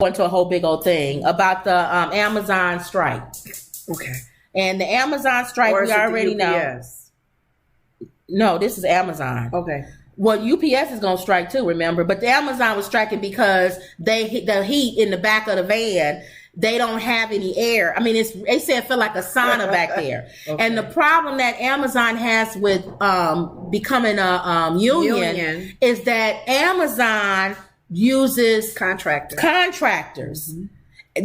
into a whole big old thing about the Amazon strike. Okay. And the Amazon strike, we already know. No, this is Amazon. Okay. Well, UPS is going to strike too, remember? But the Amazon was striking because the heat in the back of the van, they don't have any air. I mean, they said it felt like a sauna back there. Okay. And the problem that Amazon has with becoming a union is that Amazon uses contractors. Mm-hmm.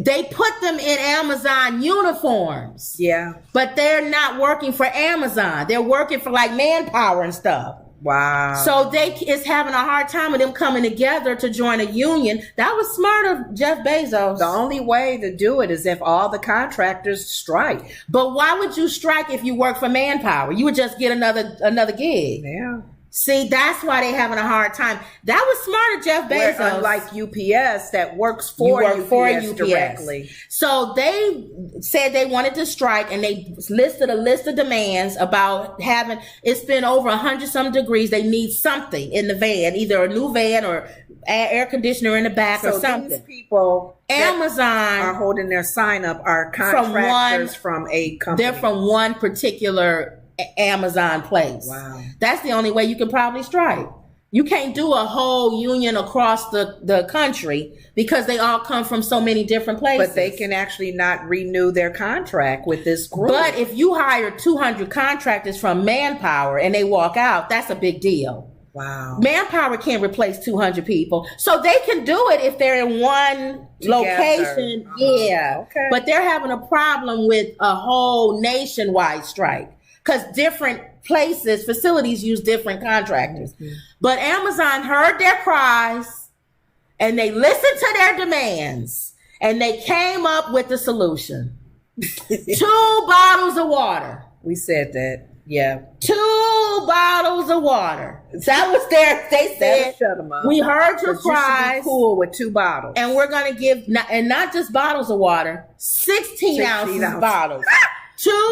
They put them in Amazon uniforms. Yeah. But they're not working for Amazon. They're working for like Manpower and stuff. Wow. So it's having a hard time with them coming together to join a union. That was smart of Jeff Bezos. The only way to do it is if all the contractors strike. But why would you strike if you work for Manpower? You would just get another gig. Yeah. See, that's why they're having a hard time. That was smart of Jeff Bezos. Where, unlike UPS, that works for UPS directly. So they said they wanted to strike, and they listed a list of demands about having, it's been over 100-some degrees. They need something in the van, either a new van or air conditioner in the back or something. These people Amazon are holding their sign up are contractors from a company. They're from one particular Amazon place. Wow. That's the only way you can probably strike. You can't do a whole union across the country because they all come from so many different places. But they can actually not renew their contract with this group. But if you hire 200 contractors from Manpower and they walk out, that's a big deal. Wow. Manpower can't replace 200 people. So they can do it if they're in one location. Yeah. Okay. But they're having a problem with a whole nationwide strike. Because different facilities use different contractors. Mm-hmm. But Amazon heard their cries and they listened to their demands and they came up with the solution. 2 bottles of water. We said that. Yeah. 2 bottles of water. That was they said, shut them up. We heard your cries. You should be cool with 2 bottles. And we're going to give, and not just bottles of water, 16 ounces bottles.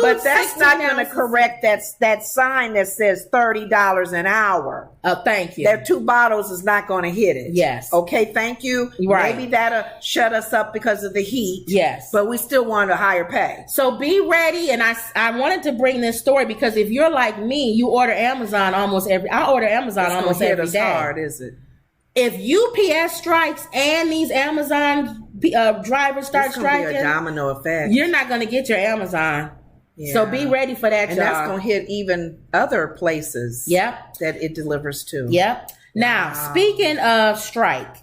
But that's not going to correct that sign that says $30 an hour. Thank you. That 2 bottles is not going to hit it. Yes. Okay, thank you. Right. Maybe that'll shut us up because of the heat. Yes. But we still want a higher pay. So be ready. And I wanted to bring this story because if you're like me, you order Amazon I order Amazon almost every day. It's hard, is it? If UPS strikes and these Amazon drivers start striking, it's going to be a domino effect. You're not going to get your Amazon. Yeah. So be ready for that, and that's going to hit even other places. Yep. That it delivers to. Yep. Now, speaking of strike,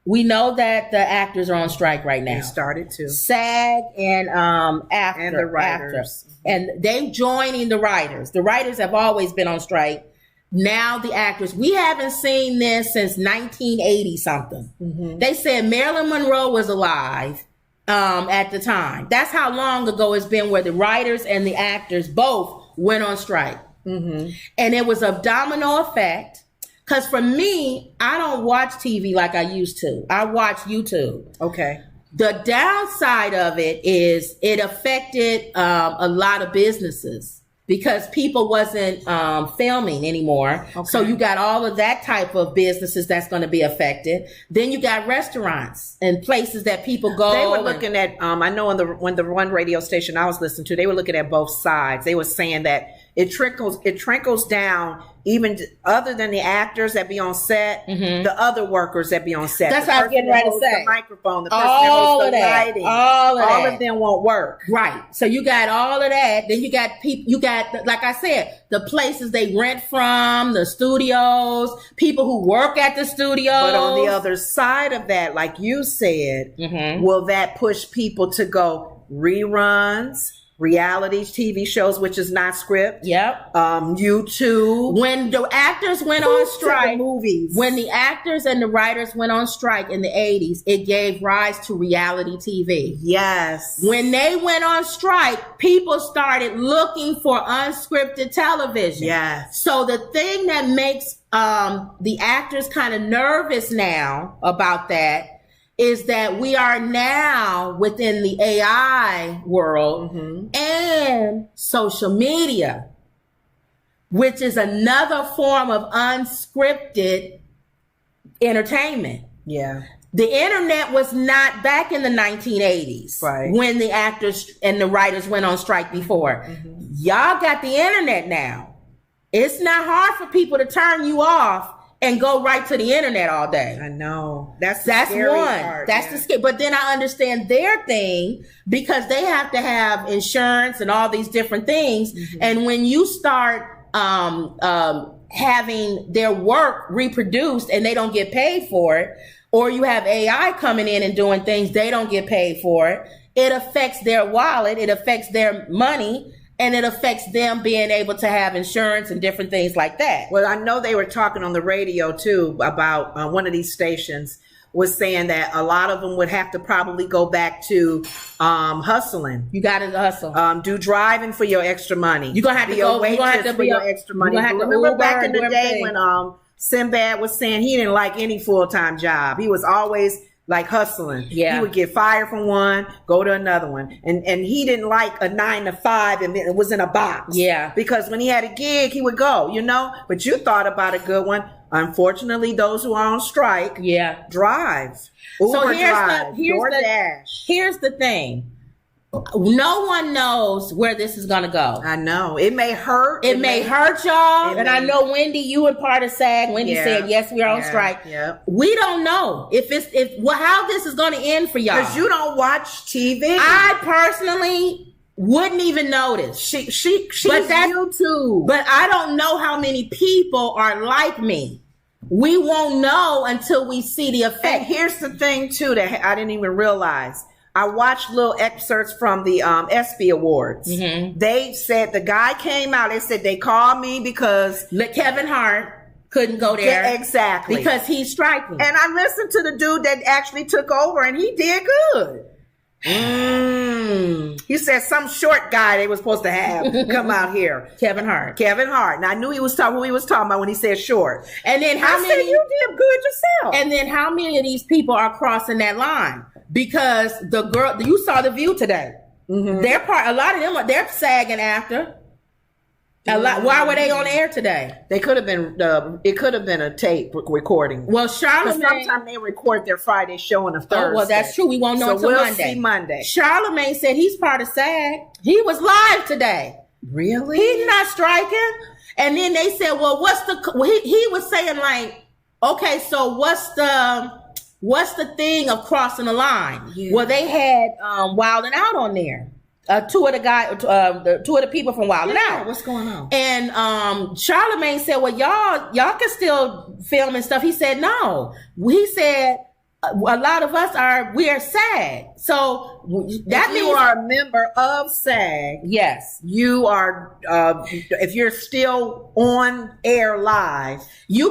we know that the actors are on strike right now. They started to. SAG and AFTRA. And the writers. And they joining the writers. The writers have always been on strike. Now the actors. We haven't seen this since 1980 something. Mm-hmm. They said Marilyn Monroe was alive at the time. That's how long ago it's been where the writers and the actors both went on strike. Mm-hmm. And it was a domino effect. Because for me, I don't watch TV like I used to. I watch YouTube. Okay. The downside of it is it affected a lot of businesses. Because people wasn't filming anymore. Okay. So you got all of that type of businesses that's going to be affected. Then you got restaurants and places that people go. They were looking at, I know when the one radio station I was listening to, they were looking at both sides. They were saying that it trickles down even other than the actors that be on set, mm-hmm. the other workers that be on set. That's what I was getting ready to say. The microphone, the person that holds the lighting. All of them won't work. Right. So you got all of that. Then you got people, like I said, the places they rent from, the studios, people who work at the studios. But on the other side of that, like you said, mm-hmm. will that push people to go reruns? Reality TV shows, which is not script. Yep. YouTube. When the actors went on strike, movies. When the actors and the writers went on strike in the 80s, it gave rise to reality TV. Yes. When they went on strike, people started looking for unscripted television. Yes. So the thing that makes the actors kind of nervous now about that is that we are now within the AI world mm-hmm. and social media, which is another form of unscripted entertainment. Yeah. The internet was not back in the 1980s when the actors and the writers went on strike before. Y'all got the internet now. It's not hard for people to turn you off and go right to the internet all day. I know. That's one. Part, that's the scary. But then I understand their thing because they have to have insurance and all these different things. And when you start having their work reproduced and they don't get paid for it, or you have AI coming in and doing things they don't get paid for it, it affects their wallet, it affects their money, and it affects them being able to have insurance and different things like that. Well, I know they were talking on the radio too about one of these stations was saying that a lot of them would have to probably go back to hustling. You got to hustle. Do driving for your extra money. You're going to have to go. You're going to have to for your extra money. Remember back in the day when Sinbad was saying he didn't like any full-time job. He was always like hustling. Yeah. He would get fired from one, go to another one. And he didn't like a 9 to 5 and it was in a box. Yeah. Because when he had a gig, he would go, you know. But you thought about a good one. Unfortunately, those who are on strike drive. Uber so here's the thing. No one knows where this is going to go. I know. It may hurt. It may hurt y'all. And I know, Wendy, you were part of SAG. Wendy said, yes, we're on strike. Yeah. We don't know how this is going to end for y'all. Because you don't watch TV. I personally wouldn't even notice. She's YouTube. But I don't know how many people are like me. We won't know until we see the effect. And here's the thing, too, that I didn't even realize. I watched little excerpts from the ESPY Awards. They said the guy came out. They said they called me because Kevin Hart couldn't go there. Yeah, exactly. Because he's striking. And I listened to the dude that actually took over and he did good. He said some short guy they were supposed to have come out here. Kevin Hart. And I knew who he was talking about when he said short. And then I said you did good yourself. And then how many of these people are crossing that line? Because the girl, you saw The View today. A lot of them they're sagging after. Why were they on air today? They could have been. It could have been a tape recording. Well, Charlamagne. Sometimes they record their Friday show on a Thursday. Oh, well, that's true. We won't know until we'll Monday. See Monday. Charlamagne said he's part of SAG. He was live today. Really? He's not striking. And then they said, "Well, he was saying like, okay, so what's the thing of crossing the line?" Yeah. Well, they had Wild 'N Out on there. Two of the people from Wild 'N Out. What's going on? And Charlamagne said, "Well, y'all can still film and stuff." He said, "No." He said, "A lot of us we are SAG." So that means you are a member of SAG. Yes, you are. If you're still on air live, you're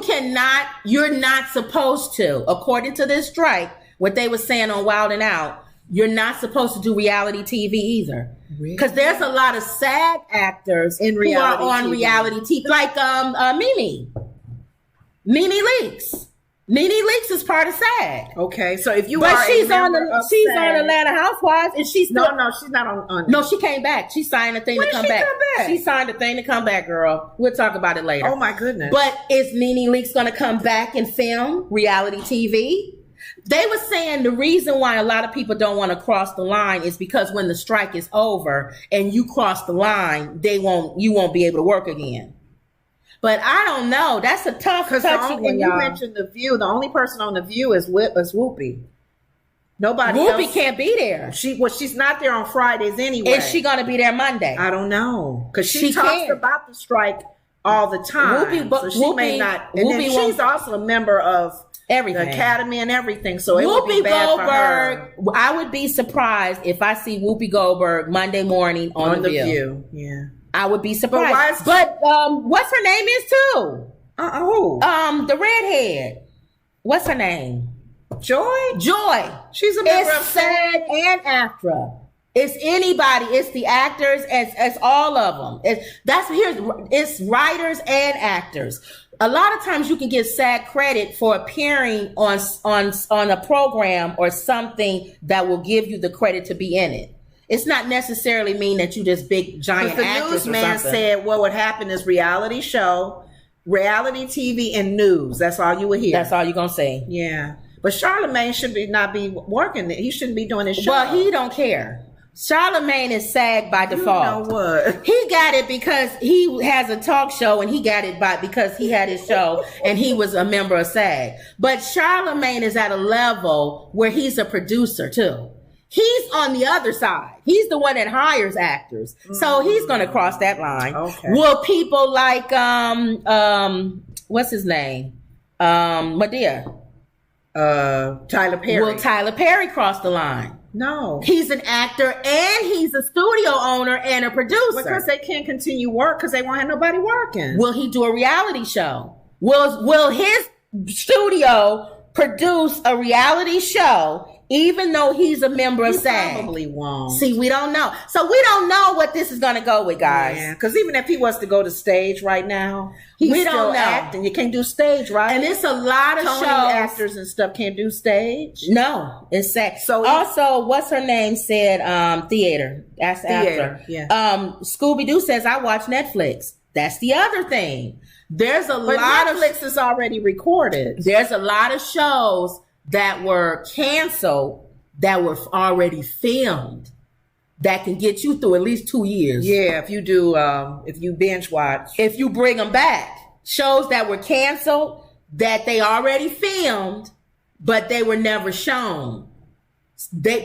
not supposed to, according to this strike. What they were saying on Wild 'N Out. You're not supposed to do reality TV either. Because there's a lot of SAG actors who are on reality TV. Like Mimi Leaks. Nene Leakes is part of SAG. Okay, so if you she's on Atlanta Housewives, and she's no, she's not on. No, she came back. She signed a thing to come back. She signed a thing to come back, girl. We'll talk about it later. Oh my goodness! But is Nene Leakes going to come back and film reality TV? They were saying the reason why a lot of people don't want to cross the line is because when the strike is over and you cross the line, you won't be able to work again. But I don't know. That's a tough one. And you mentioned The View. The only person on The View is Whoopi. Nobody Whoopi else. Can't be there. She's not there on Fridays anyway. Is she going to be there Monday? I don't know. Because she talks about the strike all the time. Whoopi may not. And then she's also a member of everything. The Academy and everything. So it would be bad for her. I would be surprised if I see Whoopi Goldberg Monday morning on The View. Yeah. I would be surprised. But what's her name is too? Who? The redhead. What's her name? Joy. She's a member of SAG and AFTRA. It's anybody. It's the actors. It's all of them. It's writers and actors. A lot of times you can get SAG credit for appearing on a program or something that will give you the credit to be in it. It's not necessarily mean that you just big giant actors. The newsman said what would happen is reality show, reality TV, and news. That's all you would hear. That's all you're gonna say. Yeah. But Charlemagne should not be working. He shouldn't be doing his show. Well, he don't care. Charlemagne is SAG by default. You know what? He got it because he has a talk show, and he got it because he had his show and he was a member of SAG. But Charlemagne is at a level where he's a producer too. He's on the other side. He's the one that hires actors. So he's going to cross that line. Okay. Will people like, what's his name? Madea. Tyler Perry. Will Tyler Perry cross the line? No. He's an actor and he's a studio owner and a producer. Because they can't continue work because they won't have nobody working. Will he do a reality show? Will his studio produce a reality show even though he's a member of SAG? Probably won't. See, we don't know. So we don't know what this is going to go with, guys. Yeah, because even if he was to go to stage right now, he's we still don't know. acting. You can't do stage, right? And it's a lot of Tony shows. actors and stuff can't do stage. No, it's SAG. So also, what's her name said theater. That's Theater, after. yeah. Scooby-Doo says, I watch Netflix. That's the other thing. There's a But lot Netflix is already recorded. There's a lot of shows that were canceled that were already filmed that can get you through at least 2 years. Yeah, if you do, if you binge watch. If you bring them back. Shows that were canceled that they already filmed, but they were never shown.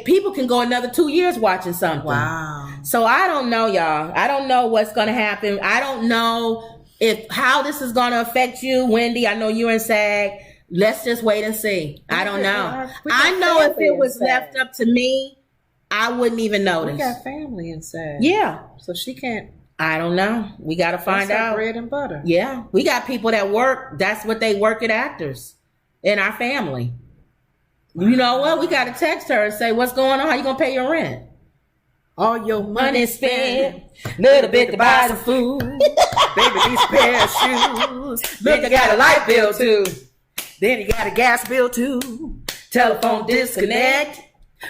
People can go another 2 years watching something. Wow. So I don't know, y'all. I don't know what's going to happen. I don't know how this is going to affect you, Wendy. I know you're in SAG. Let's just wait and see. I don't know. I know if it was left up to me, I wouldn't even notice. We got family in SAG. Yeah. So she can't. I don't know. We got to find out. Bread and butter. Yeah. We got people that work. That's what they work at actors in our family. You know what? We got to text her and say, what's going on? How you going to pay your rent? All your Money spent, little bit to buy some food. Baby, these pair of shoes. Look, I got a light bill too. Then you got a gas bill too. Telephone disconnect.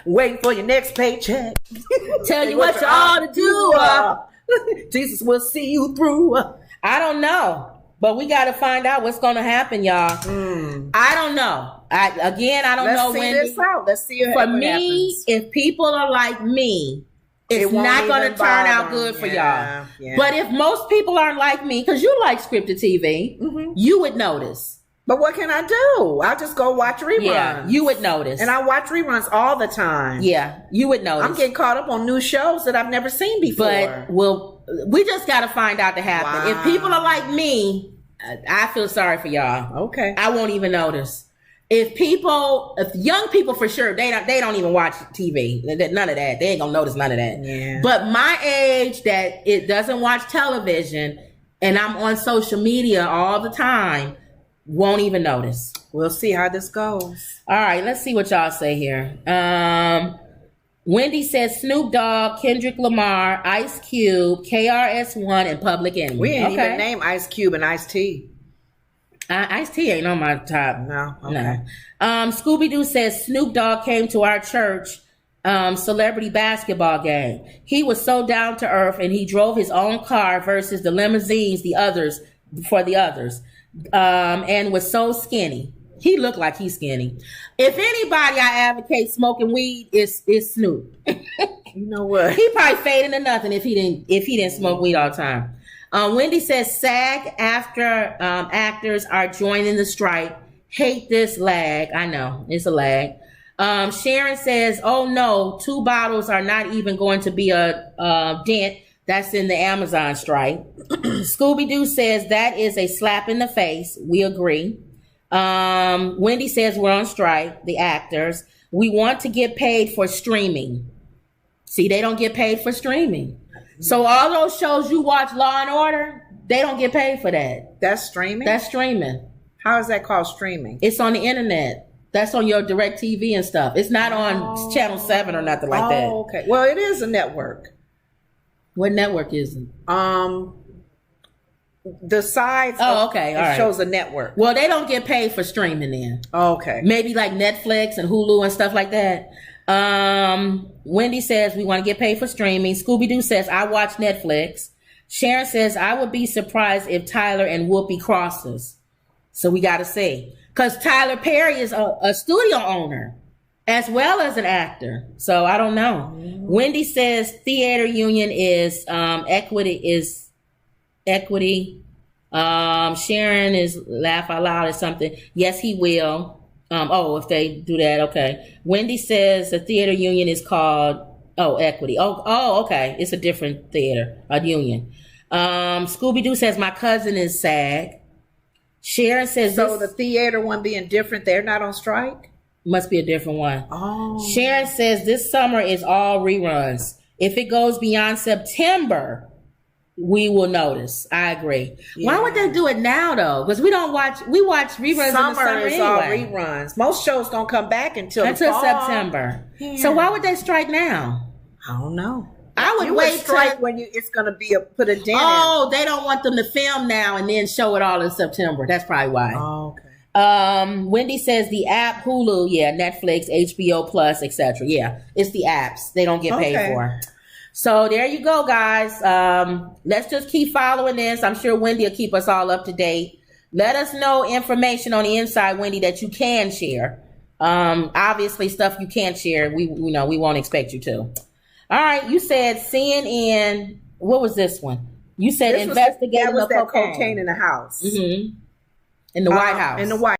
Waiting for your next paycheck. Tell you what you ought to do. Jesus will see you through. I don't know. But we got to find out what's going to happen, y'all. I don't know. I don't know when. Let's see this out. Let's see for me, happens. If people are like me, it's not going to turn out good for y'all. Yeah. But if most people aren't like me, because you like scripted TV, you would notice. But what can I do? I'll just go watch reruns. Yeah, you would notice. And I watch reruns all the time. Yeah, you would notice. I'm getting caught up on new shows that I've never seen before. But we just got to find out to happen. Wow. If people are like me, I feel sorry for y'all. Okay. I won't even notice. If young people for sure, they don't even watch TV. None of that. They ain't gonna notice none of that. Yeah. But my age that it doesn't watch television and I'm on social media all the time, won't even notice. We'll see how this goes. All right, let's see what y'all say here. Wendy says Snoop Dogg, Kendrick Lamar, Ice Cube, KRS-One, and Public Enemy. We ain't even name Ice Cube and Ice-T. Ice-T ain't on my top. No. Okay. No. Scooby-Doo says Snoop Dogg came to our church celebrity basketball game. He was so down to earth and he drove his own car versus the limousines for the others. And was so skinny. He looked like he's skinny. If anybody I advocate smoking weed, is Snoop. You know what? He probably fading to nothing if he didn't smoke weed all the time. Wendy says SAG-aftra actors are joining the strike. Hate this lag. I know it's a lag. Sharon says, "Oh no, 2 bottles are not even going to be a dent. That's in the Amazon strike." Scooby-Doo says that is a slap in the face. We agree. Wendy says we're on strike, the actors. We want to get paid for streaming. See, they don't get paid for streaming. So all those shows you watch, Law and Order, they don't get paid for that. That's streaming? That's streaming. How is that called streaming? It's on the internet. That's on your direct TV and stuff. It's not on Channel 7 or nothing like that. Oh, okay. Well, it is a network. What network is it? The sides. Oh, okay. All right. Shows a network. Well, they don't get paid for streaming then. Okay. Maybe like Netflix and Hulu and stuff like that. Wendy says we want to get paid for streaming. Scooby-Doo says I watch Netflix. Sharon says I would be surprised if Tyler and Whoopi crosses. So we got to see. Because Tyler Perry is a studio owner as well as an actor. So I don't know. Wendy says theater union is equity. Sharon is laugh out loud or something. Yes, he will. If they do that, okay. Wendy says the theater union is called equity. Okay. It's a different theater, a union. Scooby-Doo says my cousin is SAG. Sharon says so the theater one being different, they're not on strike? Must be a different one. Oh. Sharon says this summer is all reruns. If it goes beyond September, we will notice. I agree. Yeah. Why would they do it now though? Because we watch reruns in the summer is anyway. All reruns. Most shows don't come back until September. Yeah. So why would they strike now? I don't know. I would wait strike when it's going to be put a dent in. Oh, they don't want them to film now and then show it all in September. That's probably why. Oh, okay. Wendy says the app, Hulu, Netflix, HBO Plus, etc. Yeah, it's the apps. They don't get paid for. So there you go, guys. Let's just keep following this. I'm sure Wendy will keep us all up to date. Let us know information on the inside, Wendy, that you can share. Obviously, stuff you can't share, we won't expect you to. All right, you said CNN. What was this one? You said investigating that cocaine in the house. Mm-hmm. In the White House. In the White